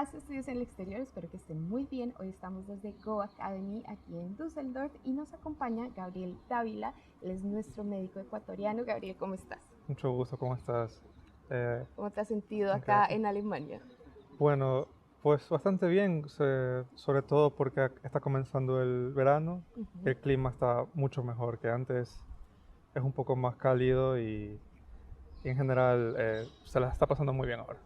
hace estudios en el exterior, espero que estén muy bien. Hoy estamos desde Go Academy aquí en Düsseldorf y nos acompaña Gabriel Dávila, él es nuestro médico ecuatoriano. Gabriel, ¿cómo estás? Mucho gusto, ¿cómo estás? Eh, ¿Cómo te has sentido acá Gracias. en Alemania? Bueno, pues bastante bien, sobre todo porque está comenzando el verano, Ujú. el clima está mucho mejor que antes, es un poco más cálido y en general se la está pasando muy bien ahora.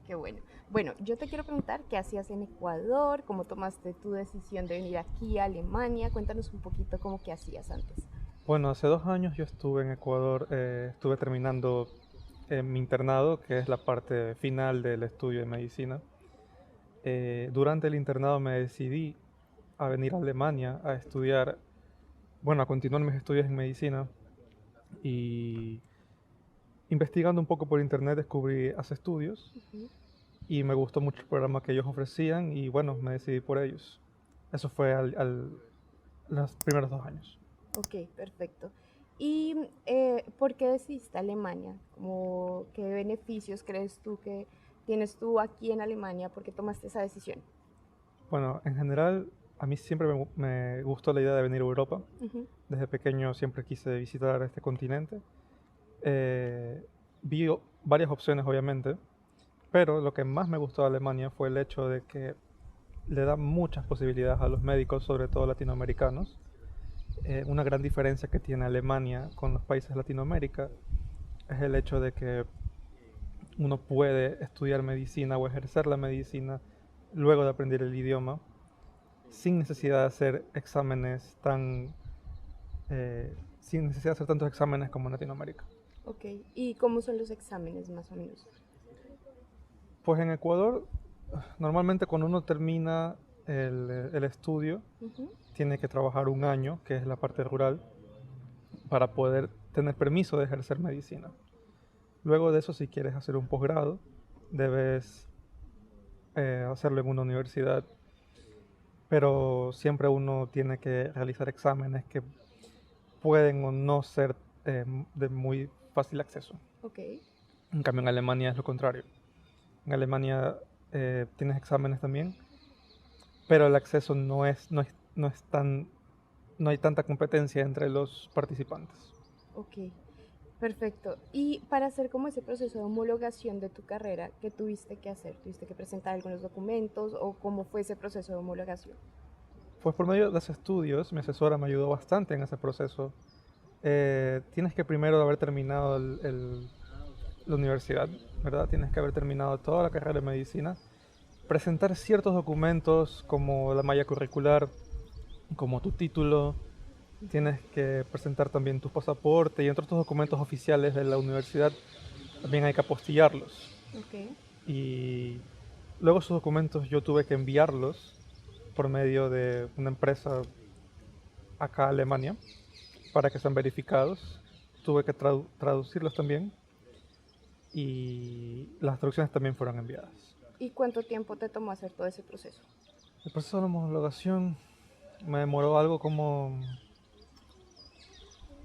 Qué bueno. Bueno, yo te quiero preguntar qué hacías en Ecuador, cómo tomaste tu decisión de venir aquí a Alemania. Cuéntanos un poquito cómo que hacías antes. Bueno, hace 2 años yo estuve en Ecuador, estuve terminando mi internado, que es la parte final del estudio de medicina. Durante el internado me decidí a venir a Alemania a estudiar, bueno, a continuar mis estudios en medicina y investigando un poco por internet descubrí Hace Estudios Ujú. y me gustó mucho el programa que ellos ofrecían y bueno, me decidí por ellos. Eso fue los primeros 2 años. Ok, perfecto. ¿Y por qué decidiste Alemania? Como, ¿qué beneficios crees tú que tienes tú aquí en Alemania? ¿Por qué tomaste esa decisión? Bueno, en general a mí siempre me gustó la idea de venir a Europa. Ujú. Desde pequeño siempre quise visitar este continente. Eh, Vi varias opciones obviamente, pero lo que más me gustó de Alemania fue el hecho de que le da muchas posibilidades a los médicos, sobre todo latinoamericanos. Una gran diferencia que tiene Alemania con los países de Latinoamérica es el hecho de que uno puede estudiar medicina o ejercer la medicina luego de aprender el idioma sin necesidad de hacer exámenes sin necesidad de hacer tantos exámenes como en Latinoamérica. Ok, ¿y cómo son los exámenes más o menos? Pues en Ecuador, normalmente cuando uno termina el estudio, Ujú. tiene que trabajar un año, que es la parte rural, para poder tener permiso de ejercer medicina. Luego de eso, si quieres hacer un posgrado, debes hacerlo en una universidad, pero siempre uno tiene que realizar exámenes que pueden o no ser de muy fácil acceso. Ok, En cambio, en Alemania es lo contrario. En Alemania tienes exámenes también, pero el acceso no es tan, no hay tanta competencia entre los participantes. ok, perfecto. Y para hacer como ese proceso de homologación de tu carrera, ¿qué tuviste que hacer? ¿Tuviste que presentar algunos documentos o cómo fue ese proceso de homologación? Pues por medio de los estudios, mi asesora me ayudó bastante en ese proceso. Tienes que primero haber terminado la universidad, ¿verdad? Tienes que haber terminado toda la carrera de medicina, presentar ciertos documentos como la malla curricular, como tu título, Ujú. tienes que presentar también tu pasaporte y entre otros documentos oficiales de la universidad, también hay que apostillarlos. Ok, Y luego esos documentos yo tuve que enviarlos por medio de una empresa acá a Alemania para que sean verificados. Tuve que traducirlos también y las traducciones también fueron enviadas. ¿y cuánto tiempo te tomó hacer todo ese proceso? El proceso de homologación me demoró algo como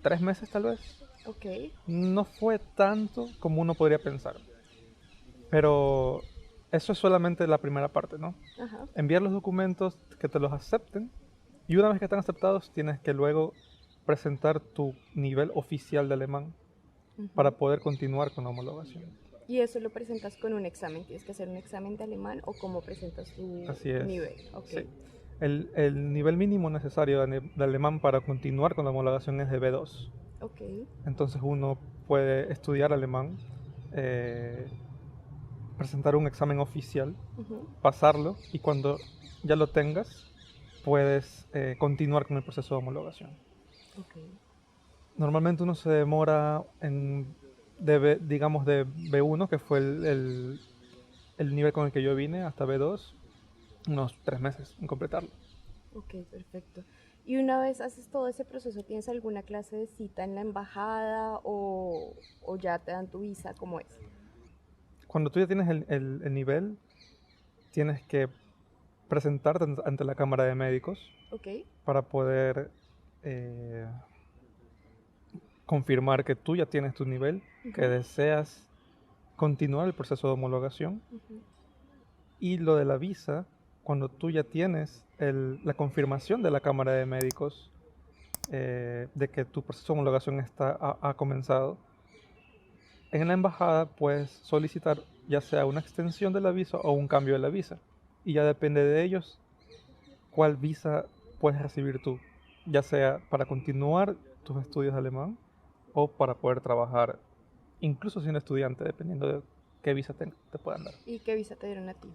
3 meses tal vez. Ok, No fue tanto como uno podría pensar, pero eso es solamente la primera parte, ¿no? ajá. Enviar los documentos, que te los acepten, y una vez que están aceptados tienes que luego presentar tu nivel oficial de alemán para Ujú. poder continuar con la homologación. Y eso lo presentas con un examen. ¿Tienes que hacer un examen de alemán o cómo presentas tu Así es, nivel? Ok, sí. El nivel mínimo necesario de alemán para continuar con la homologación es de B2. ok, Entonces uno puede estudiar alemán, eh, presentar un examen oficial, ujú, pasarlo y cuando ya lo tengas puedes continuar con el proceso de homologación. ok. Normalmente uno se demora digamos de B1, que fue el nivel con el que yo vine, hasta B2, unos 3 meses en completarlo. Ok, perfecto. Y una vez haces todo ese proceso, ¿tienes alguna clase de cita en la embajada o ya te dan tu visa? ¿Cómo es? Cuando tú ya tienes el nivel, tienes que presentarte ante la Cámara de Médicos Ok, para poder eh, confirmar que tú ya tienes tu nivel, que ujú, deseas continuar el proceso de homologación ujú, Y lo de la visa, cuando tú ya tienes la confirmación de la Cámara de Médicos de que tu proceso de homologación ha comenzado, en la embajada puedes solicitar ya sea una extensión de la visa o un cambio de la visa. Y ya depende de ellos cuál visa puedes recibir tú, ya sea para continuar tus estudios de alemán o para poder trabajar, incluso siendo estudiante, dependiendo de qué visa te puedan dar. ¿Y qué visa te dieron a ti?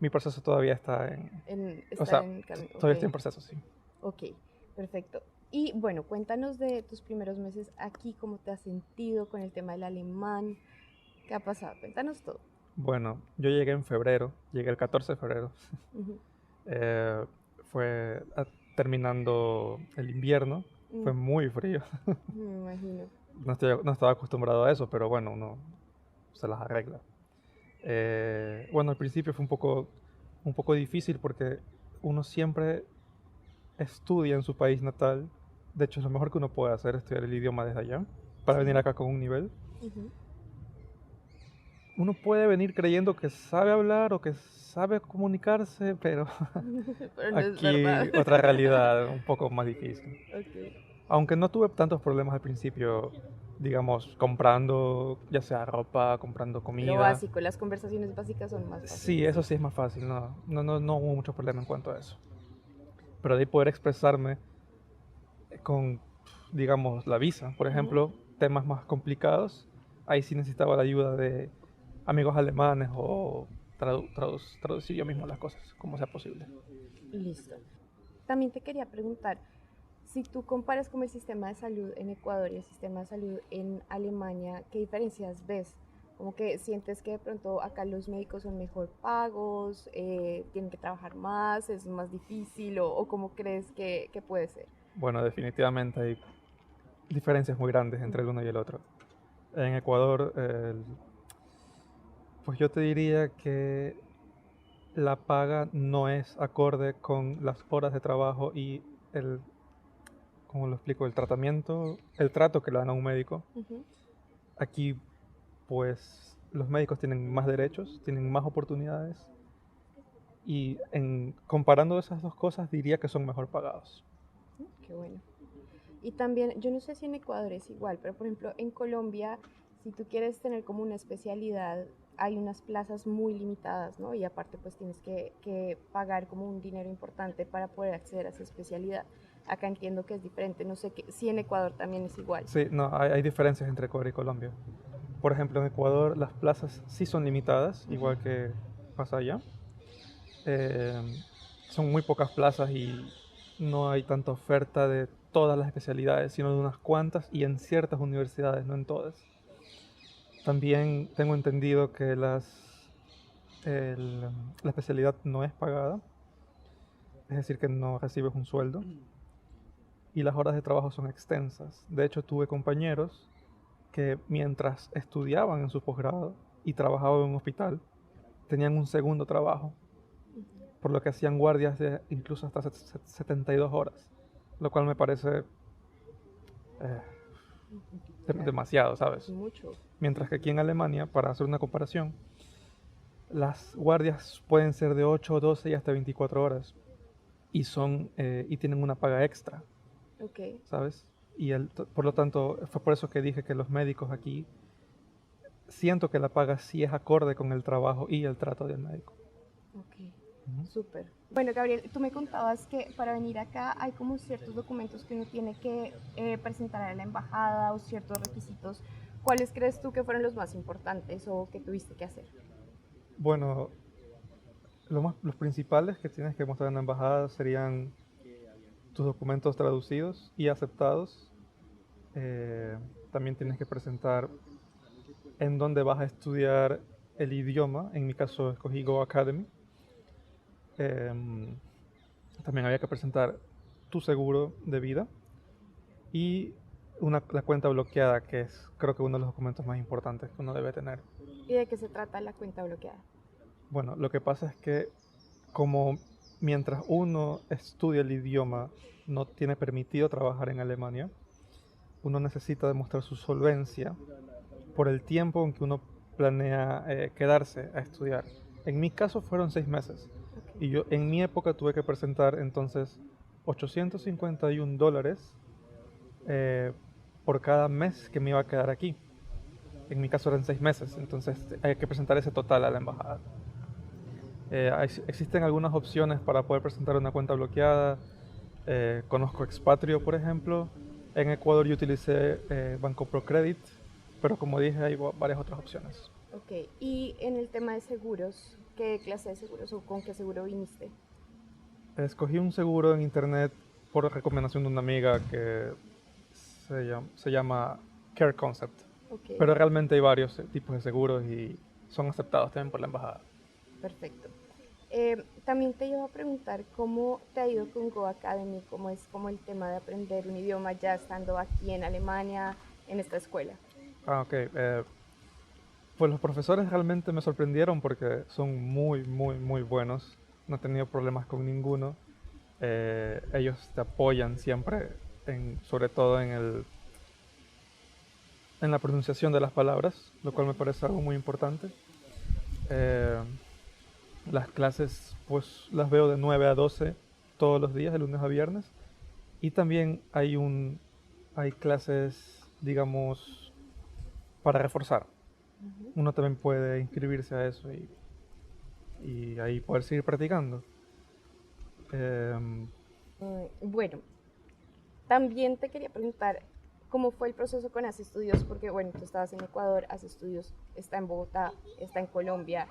Mi proceso todavía está o Estar sea, en camino. todavía estoy en proceso, sí. Ok, perfecto. Y bueno, cuéntanos de tus primeros meses aquí, cómo te has sentido con el tema del alemán, qué ha pasado, cuéntanos todo. Bueno, yo llegué en febrero, llegué el 14 de febrero. Ujú. Eh, terminando el invierno, fue muy frío. Me imagino. No estaba acostumbrado a eso, pero bueno, uno se las arregla. Bueno, al principio fue un poco difícil porque uno siempre estudia en su país natal. De hecho, es lo mejor que uno puede hacer, estudiar el idioma desde allá, para venir acá con un nivel. Ujú. Uno puede venir creyendo que sabe hablar o que sabe comunicarse, pero Pero no es verdad. aquí otra realidad un poco más difícil. Ok. Aunque no tuve tantos problemas al principio, digamos, comprando ya sea ropa, comprando Lo comida. básico, las conversaciones básicas son más Sí, fáciles. eso sí es más fácil, no hubo mucho problema en cuanto a eso. Pero de ahí poder expresarme con, digamos, la visa, por Ujú. ejemplo, temas más complicados, ahí sí necesitaba la ayuda de amigos alemanes o traducir yo mismo las cosas, como sea posible. Listo. También te quería preguntar, si tú comparas como el sistema de salud en Ecuador y el sistema de salud en Alemania, ¿qué diferencias ves? Como que sientes que de pronto acá los médicos son mejor pagos, tienen que trabajar más, es más difícil o cómo crees que puede ser. Bueno, definitivamente hay diferencias muy grandes entre el uno y el otro. En Ecuador, pues yo te diría que la paga no es acorde con las horas de trabajo y el, ¿cómo lo explico? El tratamiento, el trato que le dan a un médico. Ujú. Aquí, pues, los médicos tienen más derechos, tienen más oportunidades y comparando esas dos cosas diría que son mejor pagados. Qué bueno. Y también, yo no sé si en Ecuador es igual, pero por ejemplo en Colombia, si tú quieres tener como una especialidad, hay unas plazas muy limitadas, ¿no? Y aparte pues tienes que pagar como un dinero importante para poder acceder a esa especialidad. Acá entiendo que es diferente, no sé si en Ecuador también es igual. Sí, no, hay diferencias entre Ecuador y Colombia. Por ejemplo, en Ecuador las plazas sí son limitadas, Ujú. igual que pasa allá. Eh, son muy pocas plazas y no hay tanta oferta de todas las especialidades, sino de unas cuantas y en ciertas universidades, no en todas. También tengo entendido que la especialidad no es pagada, es decir, que no recibes un sueldo y las horas de trabajo son extensas. De hecho, tuve compañeros que mientras estudiaban en su posgrado y trabajaban en un hospital, tenían un segundo trabajo, por lo que hacían guardias de incluso hasta 72 horas, lo cual me parece eh, Claro, demasiado, es ¿sabes? mucho. Mientras que aquí en Alemania, para hacer una comparación, las guardias pueden ser de 8, 12 y hasta 24 horas y tienen una paga extra, Ok, ¿sabes? Por lo tanto, fue por eso que dije que los médicos aquí siento que la paga sí es acorde con el trabajo y el trato del médico. ok, Ujú. súper. Bueno, Gabriel, tú me contabas que para venir acá hay como ciertos documentos que uno tiene que presentar a la embajada o ciertos requisitos. ¿Cuáles crees tú que fueron los más importantes o que tuviste que hacer? Bueno, los principales que tienes que mostrar en la embajada serían tus documentos traducidos y aceptados. Eh, También tienes que presentar en dónde vas a estudiar el idioma. En mi caso escogí Go Academy. Em, También había que presentar tu seguro de vida y la cuenta bloqueada, que es creo que uno de los documentos más importantes que uno debe tener. ¿Y de qué se trata la cuenta bloqueada? Bueno, lo que pasa es que como mientras uno estudia el idioma no tiene permitido trabajar en Alemania, uno necesita demostrar su solvencia por el tiempo en que uno planea quedarse a estudiar En mi caso fueron 6 meses. Ok. Y yo en mi época tuve que presentar entonces $851 eh, por cada mes que me iba a quedar aquí. En mi caso eran 6 meses, entonces hay que presentar ese total a la embajada. Existen algunas opciones para poder presentar una cuenta bloqueada. Conozco Expatrio, por ejemplo. En Ecuador yo utilicé Banco Procredit, pero como dije hay varias otras opciones. Ok, y en el tema de seguros, ¿qué clase de seguros o con qué seguro viniste? Escogí un seguro en internet por recomendación de una amiga que se llama Care Concept. Ok, Pero realmente hay varios tipos de seguros y son aceptados también por la embajada. perfecto. También te iba a preguntar cómo te ha ido con Go Academy, cómo es como el tema de aprender un idioma ya estando aquí en Alemania, en esta escuela. Ok. Pues los profesores realmente me sorprendieron porque son muy, muy, muy buenos. No he tenido problemas con ninguno. Ellos te apoyan siempre, sobre todo en la pronunciación de las palabras, lo cual me parece algo muy importante. Eh, las clases, pues las veo de 9 a 12 todos los días, de lunes a viernes. Y también hay clases, digamos, para reforzar. Ujú. Uno también puede inscribirse a eso y ahí poder seguir practicando. Em, Bueno, también te quería preguntar cómo fue el proceso con Hace Estudios, porque bueno, tú estabas en Ecuador, Hace Estudios está en Bogotá, está en Colombia.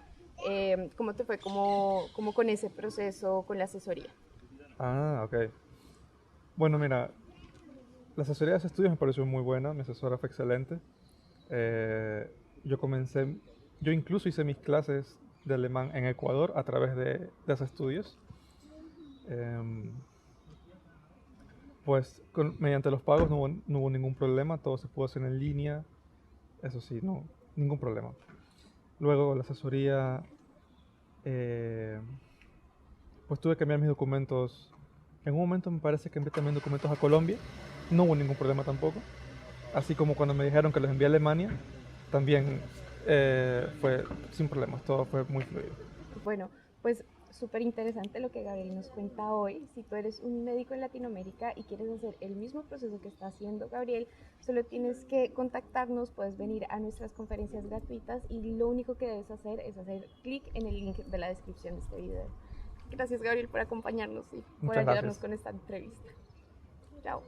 ¿Cómo te fue como con ese proceso, con la asesoría? ok. Bueno, mira, la asesoría de esos estudios me pareció muy buena, mi asesora fue excelente. Eh, yo comencé, yo incluso hice mis clases de alemán en Ecuador a través de esos estudios. Em, pues mediante los pagos no hubo ningún problema, todo se pudo hacer en línea, eso sí, no, ningún problema. Luego la asesoría, eh, pues tuve que enviar mis documentos. En un momento me parece que envié también documentos a Colombia, no hubo ningún problema tampoco. Así como cuando me dijeron que los envié a Alemania, también fue sin problemas, todo fue muy fluido. Bueno, pues súper interesante lo que Gabriel nos cuenta hoy. Si tú eres un médico en Latinoamérica y quieres hacer el mismo proceso que está haciendo Gabriel, solo tienes que contactarnos, puedes venir a nuestras conferencias gratuitas y lo único que debes hacer es hacer clic en el link de la descripción de este video. Gracias Gabriel por acompañarnos y por Muchas ayudarnos gracias. con esta entrevista. Chao.